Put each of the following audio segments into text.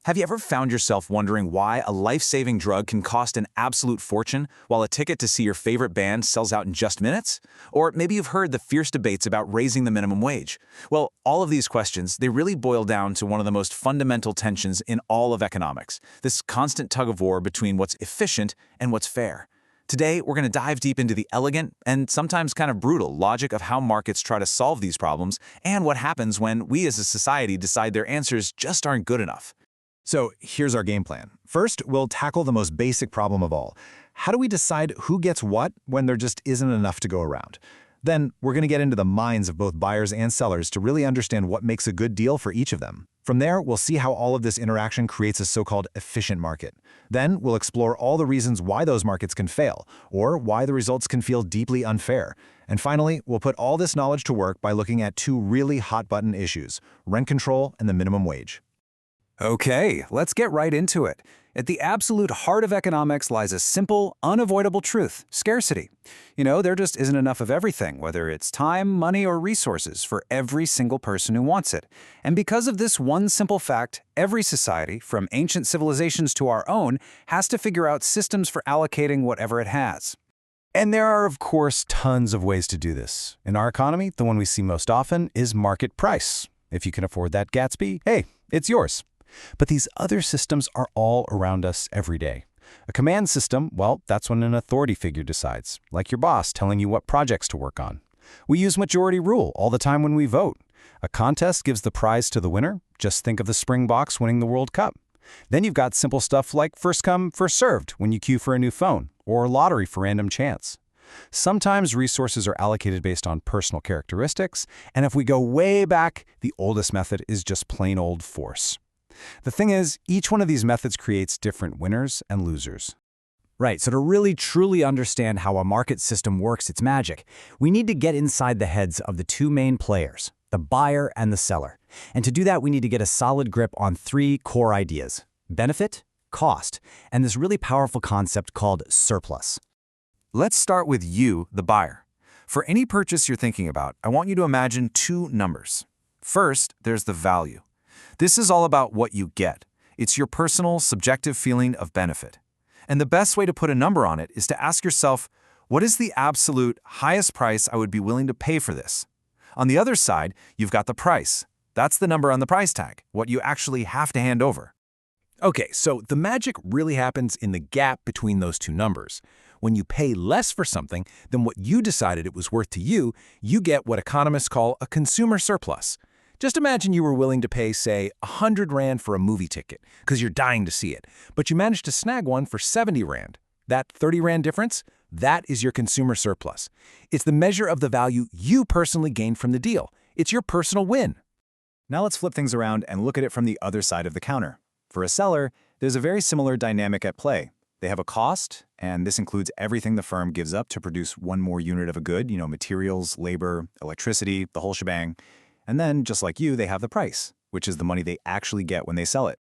Have you ever found yourself wondering why a life-saving drug can cost an absolute fortune while a ticket to see your favorite band sells out in just minutes? Or maybe you've heard the fierce debates about raising the minimum wage. Well, all of these questions, they really boil down to one of the most fundamental tensions in all of economics, this constant tug-of-war between what's efficient and what's fair. Today, we're going to dive deep into the elegant and sometimes kind of brutal logic of how markets try to solve these problems and what happens when we as a society decide their answers just aren't good enough. So here's our game plan. First, we'll tackle the most basic problem of all. How do we decide who gets what when there just isn't enough to go around? Then, we're going to get into the minds of both buyers and sellers to really understand what makes a good deal for each of them. From there, we'll see how all of this interaction creates a so-called efficient market. Then, we'll explore all the reasons why those markets can fail, or why the results can feel deeply unfair. And finally, we'll put all this knowledge to work by looking at two really hot-button issues: rent control and the minimum wage. Okay, let's get right into it. At the absolute heart of economics lies a simple, unavoidable truth: scarcity. There just isn't enough of everything, whether it's time, money, or resources, for every single person who wants it. And because of this one simple fact, every society, from ancient civilizations to our own, has to figure out systems for allocating whatever it has. And there are, of course, tons of ways to do this. In our economy, the one we see most often is market price. If you can afford that Gatsby, hey, it's yours. But these other systems are all around us every day. A command system, well, that's when an authority figure decides, like your boss telling you what projects to work on. We use majority rule all the time when we vote. A contest gives the prize to the winner. Just think of the Springboks winning the World Cup. Then you've got simple stuff like first come, first served when you queue for a new phone, or lottery for random chance. Sometimes resources are allocated based on personal characteristics, and if we go way back, the oldest method is just plain old force. The thing is, each one of these methods creates different winners and losers. Right, so to really truly understand how a market system works its magic, we need to get inside the heads of the two main players, the buyer and the seller. And to do that, we need to get a solid grip on three core ideas: benefit, cost, and this really powerful concept called surplus. Let's start with you, the buyer. For any purchase you're thinking about, I want you to imagine two numbers. First, there's the value. This is all about what you get. It's your personal, subjective feeling of benefit. And the best way to put a number on it is to ask yourself, what is the absolute highest price I would be willing to pay for this? On the other side, you've got the price. That's the number on the price tag, what you actually have to hand over. Okay, so the magic really happens in the gap between those two numbers. When you pay less for something than what you decided it was worth to you, you get what economists call a consumer surplus. Just imagine you were willing to pay, say, 100 Rand for a movie ticket because you're dying to see it, but you managed to snag one for 70 Rand. That 30 Rand difference, that is your consumer surplus. It's the measure of the value you personally gained from the deal. It's your personal win. Now let's flip things around and look at it from the other side of the counter. For a seller, there's a very similar dynamic at play. They have a cost, and this includes everything the firm gives up to produce one more unit of a good, materials, labor, electricity, the whole shebang. And then, just like you, they have the price, which is the money they actually get when they sell it.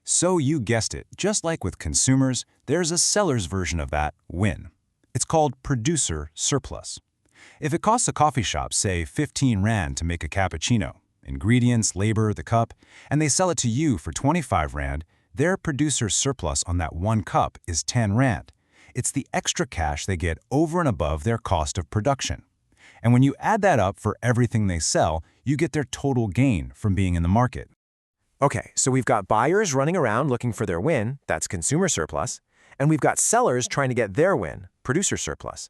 So you guessed it, just like with consumers, there's a seller's version of that win. It's called producer surplus. If it costs a coffee shop, say, 15 Rand to make a cappuccino, ingredients, labor, the cup, and they sell it to you for 25 Rand, their producer surplus on that one cup is 10 Rand. It's the extra cash they get over and above their cost of production. And when you add that up for everything they sell, you get their total gain from being in the market. Okay, so we've got buyers running around looking for their win, that's consumer surplus, and we've got sellers trying to get their win, producer surplus.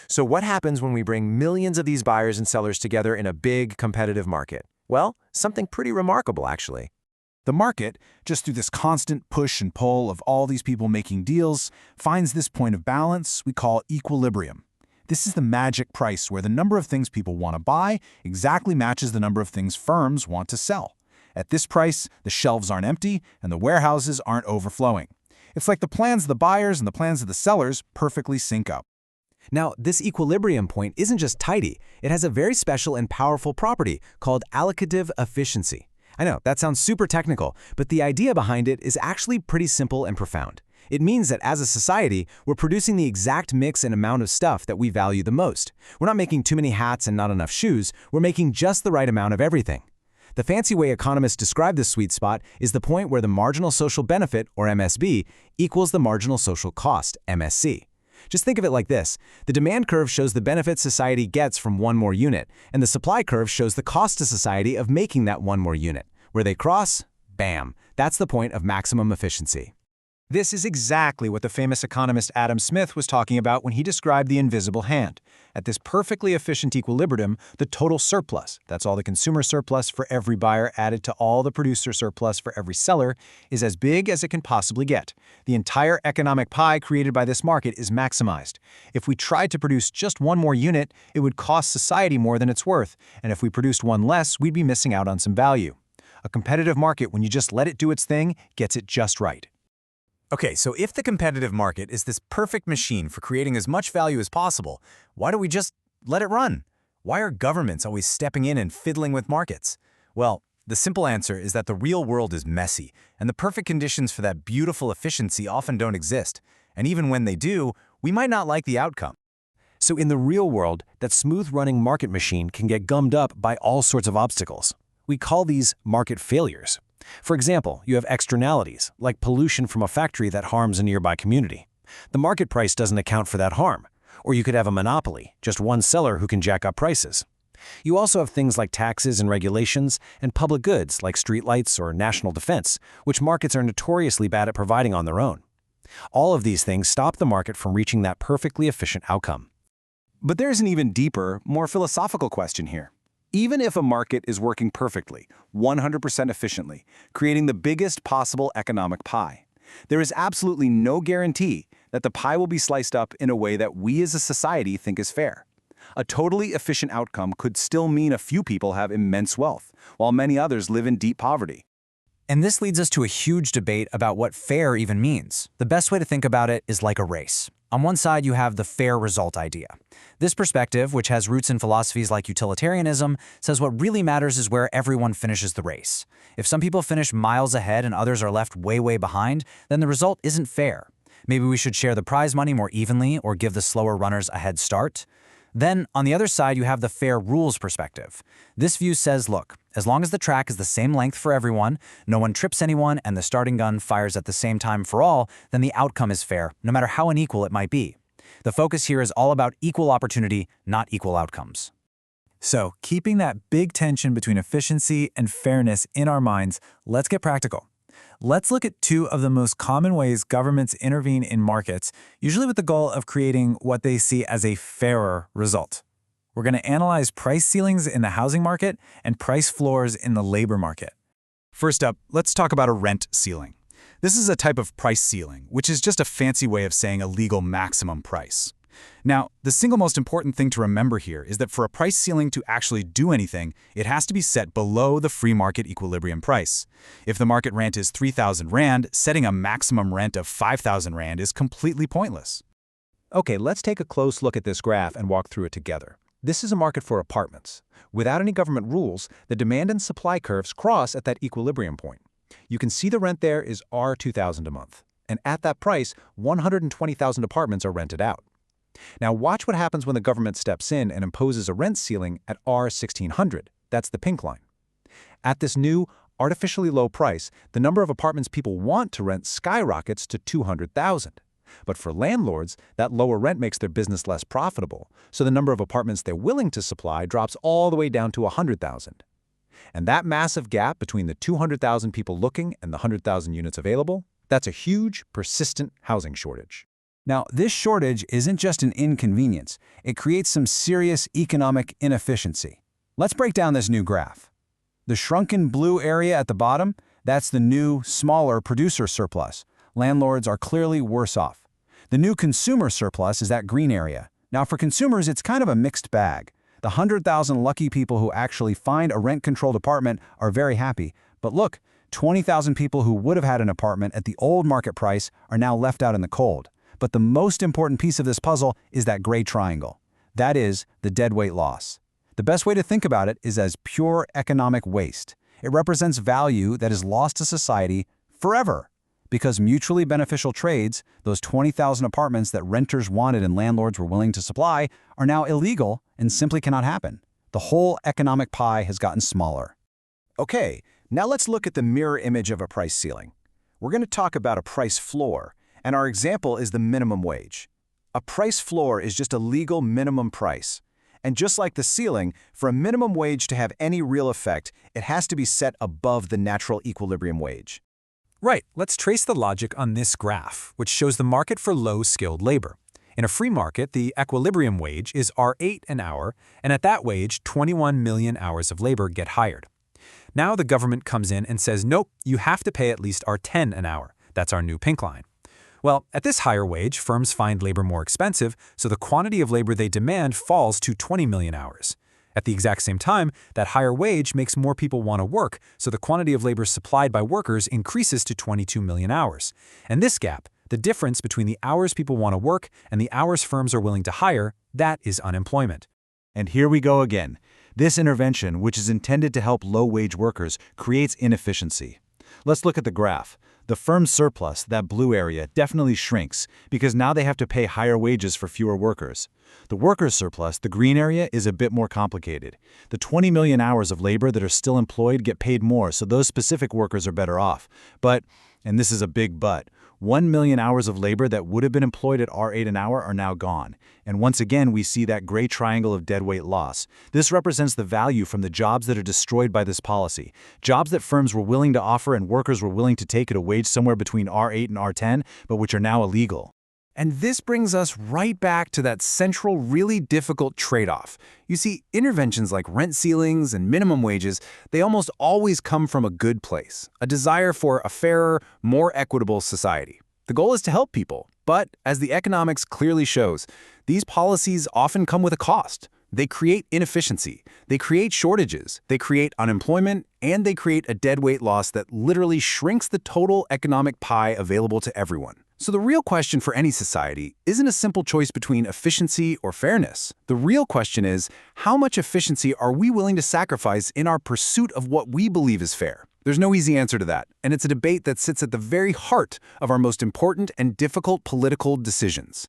So what happens when we bring millions of these buyers and sellers together in a big competitive market? Well, something pretty remarkable, actually. The market, just through this constant push and pull of all these people making deals, finds this point of balance we call equilibrium. This is the magic price where the number of things people want to buy exactly matches the number of things firms want to sell. At this price, the shelves aren't empty and the warehouses aren't overflowing. It's like the plans of the buyers and the plans of the sellers perfectly sync up. Now, this equilibrium point isn't just tidy. It has a very special and powerful property called allocative efficiency. I know, that sounds super technical, but the idea behind it is actually pretty simple and profound. It means that as a society, we're producing the exact mix and amount of stuff that we value the most. We're not making too many hats and not enough shoes. We're making just the right amount of everything. The fancy way economists describe this sweet spot is the point where the marginal social benefit, or MSB, equals the marginal social cost, MSC. Just think of it like this. The demand curve shows the benefit society gets from one more unit, and the supply curve shows the cost to society of making that one more unit. Where they cross, bam, that's the point of maximum efficiency. This is exactly what the famous economist Adam Smith was talking about when he described the invisible hand. At this perfectly efficient equilibrium, the total surplus, that's all the consumer surplus for every buyer added to all the producer surplus for every seller, is as big as it can possibly get. The entire economic pie created by this market is maximized. If we tried to produce just one more unit, it would cost society more than it's worth, and if we produced one less, we'd be missing out on some value. A competitive market, when you just let it do its thing, gets it just right. Okay, so if the competitive market is this perfect machine for creating as much value as possible, why don't we just let it run? Why are governments always stepping in and fiddling with markets? Well, the simple answer is that the real world is messy, and the perfect conditions for that beautiful efficiency often don't exist. And even when they do, we might not like the outcome. So in the real world, that smooth-running market machine can get gummed up by all sorts of obstacles. We call these market failures. For example, you have externalities, like pollution from a factory that harms a nearby community. The market price doesn't account for that harm. Or you could have a monopoly, just one seller who can jack up prices. You also have things like taxes and regulations, and public goods like streetlights or national defense, which markets are notoriously bad at providing on their own. All of these things stop the market from reaching that perfectly efficient outcome. But there's an even deeper, more philosophical question here. Even if a market is working perfectly, 100% efficiently, creating the biggest possible economic pie, there is absolutely no guarantee that the pie will be sliced up in a way that we as a society think is fair. A totally efficient outcome could still mean a few people have immense wealth, while many others live in deep poverty. And this leads us to a huge debate about what fair even means. The best way to think about it is like a race. On one side, you have the fair result idea. This perspective, which has roots in philosophies like utilitarianism, says what really matters is where everyone finishes the race. If some people finish miles ahead and others are left way behind, then the result isn't fair. Maybe we should share the prize money more evenly or give the slower runners a head start. Then, on the other side, you have the fair rules perspective. This view says, look, as long as the track is the same length for everyone, no one trips anyone, and the starting gun fires at the same time for all, then the outcome is fair, no matter how unequal it might be. The focus here is all about equal opportunity, not equal outcomes. So, keeping that big tension between efficiency and fairness in our minds, let's get practical. Let's look at two of the most common ways governments intervene in markets, usually with the goal of creating what they see as a fairer result. We're going to analyze price ceilings in the housing market and price floors in the labor market. First up, let's talk about a rent ceiling. This is a type of price ceiling, which is just a fancy way of saying a legal maximum price. Now, the single most important thing to remember here is that for a price ceiling to actually do anything, it has to be set below the free market equilibrium price. If the market rent is 3,000 Rand, setting a maximum rent of 5,000 Rand is completely pointless. Okay, let's take a close look at this graph and walk through it together. This is a market for apartments. Without any government rules, the demand and supply curves cross at that equilibrium point. You can see the rent there is R2,000 a month. And at that price, 120,000 apartments are rented out. Now watch what happens when the government steps in and imposes a rent ceiling at R1600. That's the pink line. At this new, artificially low price, the number of apartments people want to rent skyrockets to 200,000. But for landlords, that lower rent makes their business less profitable, so the number of apartments they're willing to supply drops all the way down to 100,000. And that massive gap between the 200,000 people looking and the 100,000 units available, that's a huge, persistent housing shortage. Now, this shortage isn't just an inconvenience. It creates some serious economic inefficiency. Let's break down this new graph. The shrunken blue area at the bottom, that's the new, smaller producer surplus. Landlords are clearly worse off. The new consumer surplus is that green area. Now, for consumers, it's kind of a mixed bag. The 100,000 lucky people who actually find a rent-controlled apartment are very happy. But look, 20,000 people who would have had an apartment at the old market price are now left out in the cold. But the most important piece of this puzzle is that gray triangle. That is the deadweight loss. The best way to think about it is as pure economic waste. It represents value that is lost to society forever. Because mutually beneficial trades, those 20,000 apartments that renters wanted and landlords were willing to supply, are now illegal and simply cannot happen. The whole economic pie has gotten smaller. Okay, now let's look at the mirror image of a price ceiling. We're going to talk about a price floor, and our example is the minimum wage. A price floor is just a legal minimum price. And just like the ceiling, for a minimum wage to have any real effect, it has to be set above the natural equilibrium wage. Right, let's trace the logic on this graph, which shows the market for low-skilled labor. In a free market, the equilibrium wage is R8 an hour, and at that wage, 21 million hours of labor get hired. Now the government comes in and says, nope, you have to pay at least R10 an hour. That's our new pink line. Well, at this higher wage, firms find labor more expensive, so the quantity of labor they demand falls to 20 million hours. At the exact same time, that higher wage makes more people want to work, so the quantity of labor supplied by workers increases to 22 million hours. And this gap, the difference between the hours people want to work and the hours firms are willing to hire, that is unemployment. And here we go again. This intervention, which is intended to help low-wage workers, creates inefficiency. Let's look at the graph. The firm's surplus, that blue area, definitely shrinks because now they have to pay higher wages for fewer workers. The workers' surplus, the green area, is a bit more complicated. The 20 million hours of labor that are still employed get paid more, so those specific workers are better off. But, and this is a big but, 1 million hours of labor that would have been employed at R8 an hour are now gone. And once again, we see that gray triangle of deadweight loss. This represents the value from the jobs that are destroyed by this policy. Jobs that firms were willing to offer and workers were willing to take at a wage somewhere between R8 and R10, but which are now illegal. And this brings us right back to that central, really difficult trade-off. You see, interventions like rent ceilings and minimum wages, they almost always come from a good place, a desire for a fairer, more equitable society. The goal is to help people, but as the economics clearly shows, these policies often come with a cost. They create inefficiency, they create shortages, they create unemployment, and they create a deadweight loss that literally shrinks the total economic pie available to everyone. So the real question for any society isn't a simple choice between efficiency or fairness. The real question is, how much efficiency are we willing to sacrifice in our pursuit of what we believe is fair? There's no easy answer to that, and it's a debate that sits at the very heart of our most important and difficult political decisions.